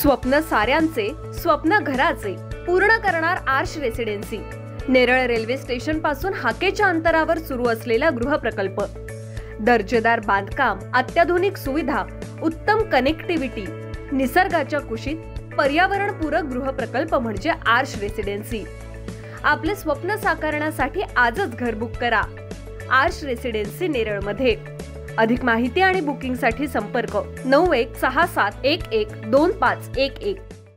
स्वप्न साऱ्यांचे, स्वप्न घराचे पूर्ण करणार Aarsh residency. Neral railway station पासून हाकेच्या अंतरावर सुरू असलेला गृहप्रकल्प, दर्जेदार बांधकाम, अत्याधुनिक सुविधा, उत्तम कनेक्टिव्हिटी, निसर्गाच्या कुशीत पर्यावरणपूरक गृहप्रकल्प म्हणजे आर्श रेसिडेन्सी। आपले स्वप्न साकारण्यासाठी आजच घर बुक करा आर्श रेसिडेन्सी नेरळ मध्ये। अधिक माहिती आणि बुकिंगसाठी संपर्क 9167112511।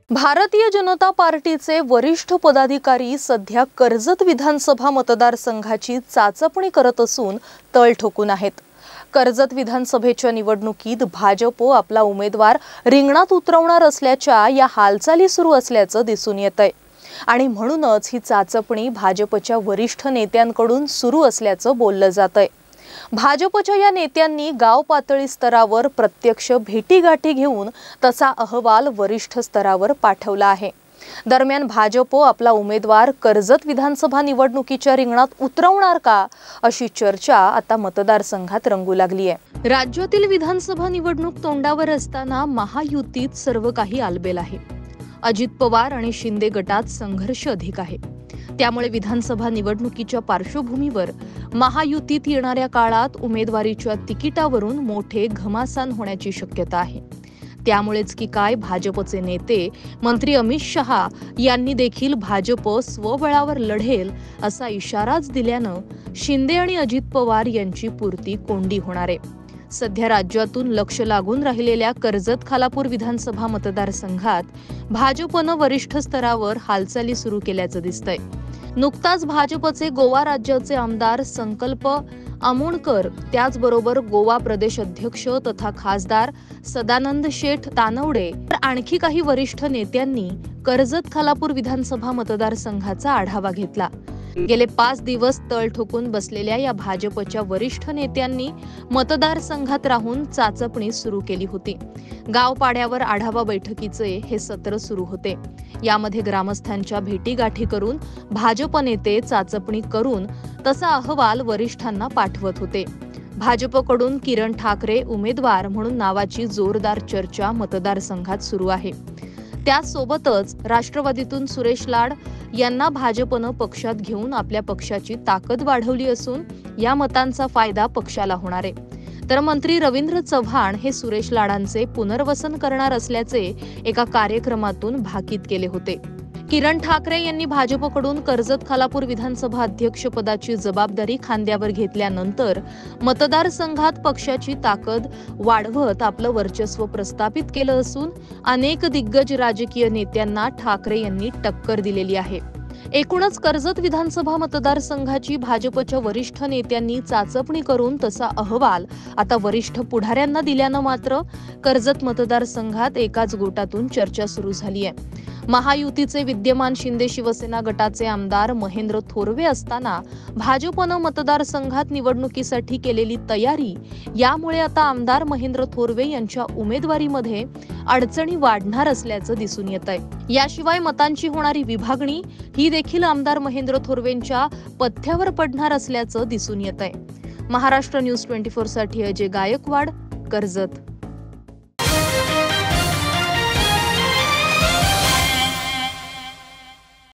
भारतीय जनता पार्टीचे वरिष्ठ पदाधिकारी सध्या कर्जत विधानसभा मतदारसंघाची चाचपणी करत असून तळ ठोकून आहेत। कर्जत विधानसभेच्या निवडणुकीत भाजप आपला उमेदवार रिंगणात उतरवणार असल्याच्या या हालचाली सुरू असल्याचं दिसून येतंय आणि म्हणूनच ही चाचपणी भाजपच्या वरिष्ठ नेत्यांकडून सुरू असल्याचं बोललं जातंय। भाजपच्या या नेत्यांनी गाव पातळी स्तरावर प्रत्यक्ष भेटीगाठी घेऊन तसा अहवाल वरिष्ठ स्तरावर पाठवला आहे। दरम्यान भाजप आपला उमेदवार कर्जत विधानसभा निवडणुकीच्या रिंगणात उतरवणार का, अशी चर्चा आता मतदारसंघात रंगू लागली आहे। राज्यातील विधानसभा निवडणूक तोंडावर असताना महायुतीत सर्व काही आलबेल आहे। अजित पवार आणि शिंदे गटात संघर्ष अधिक आहे। त्यामुळे विधानसभा निवडणुकीच्या पार्श्वभूमीवर महायुतीत येणाऱ्या काळात उमेदवारीच्या तिकिटावरून मोठे घमासान होण्याची शक्यता आहे। त्यामुळेच की काय भाजपचे नेते मंत्री अमित शहा यांनी देखील भाजप स्वबळावर लढेल असा इशाराच दिल्यानं शिंदे आणि अजित पवार यांची पुरती कोंडी होणार आहे। सध्या राज्यातून लक्ष लागून राहिलेल्या कर्जत खालापूर विधानसभा मतदारसंघात भाजपनं वरिष्ठ स्तरावर हालचाली सुरू केल्याचं दिसतंय। नुकताच भाजपचे गोवा राज्याचे आमदार संकल्प अमोणकर, त्याचबरोबर गोवा प्रदेश अध्यक्ष तथा खासदार सदानंद शेठ तानवडे तर आणखी काही वरिष्ठ नेत्यांनी कर्जत खालापूर विधानसभा मतदारसंघाचा आढावा घेतला। गेले 5 दिवस तळ ठोकून बसलेल्या या भाजपच्या वरिष्ठ नेत्यांनी मतदारसंघात राहून चाचपणी सुरू केली होती। गावपाड्यावर आढावा बैठकीचे हे सत्र सुरू होते। यामध्ये ग्रामस्थांच्या भेटीगाठी करून भाजप नेते चाचपणी करून तसा अहवाल वरिष्ठांना पाठवत होते। भाजपकडून किरण ठाकरे उमेदवार म्हणून नावाची जोरदार चर्चा मतदारसंघात सुरू आहे। त्यासोबतच राष्ट्रवादीतून सुरेश लाड यांना भाजपनं पक्षात घेऊन आपल्या पक्षाची ताकद वाढवली असून या मतांचा फायदा पक्षाला होणार आहे। तर मंत्री रवींद्र चव्हाण हे सुरेश लाडांचे पुनर्वसन करणार असल्याचे एका कार्यक्रमातून भाकीत केले होते। किरण ठाकरे यांनी भाजपकडून कर्जत खालापूर विधानसभा अध्यक्षपदाची जबाबदारी खांद्यावर घेतल्यानंतर मतदारसंघात पक्षाची ताकद वाढवत आपलं वर्चस्व प्रस्थापित केलं असून अनेक दिग्गज राजकीय नेत्यांना ठाकरे यांनी टक्कर दिलेली आहे। एकूणच कर्जत विधानसभा मतदारसंघाची भाजपच्या वरिष्ठ नेत्यांनी चाचपणी करून तसा अहवाल आता वरिष्ठ पुढाऱ्यांना दिल्यानं मात्र कर्जत मतदारसंघात एकाच गोटातून चर्चा सुरू झाली आहे। महायुतीचे विद्यमान शिंदे शिवसेना गटाचे आमदार महेंद्र थोरवे असताना भाजपनं मतदारसंघात निवडणुकीसाठी केलेली तयारी, यामुळे आता आमदार महेंद्र थोरवे यांच्या उमेदवारीमध्ये अडचणी वाढणार असल्याचं दिसून येत आहे। याशिवाय मतांची होणारी विभागणी ही देखील आमदार महेंद्र थोरवेंच्या पथ्यावर पडणार असल्याचं दिसून येत आहे। महाराष्ट्र न्यूज 24 साठी अजय गायकवाड, कर्जत।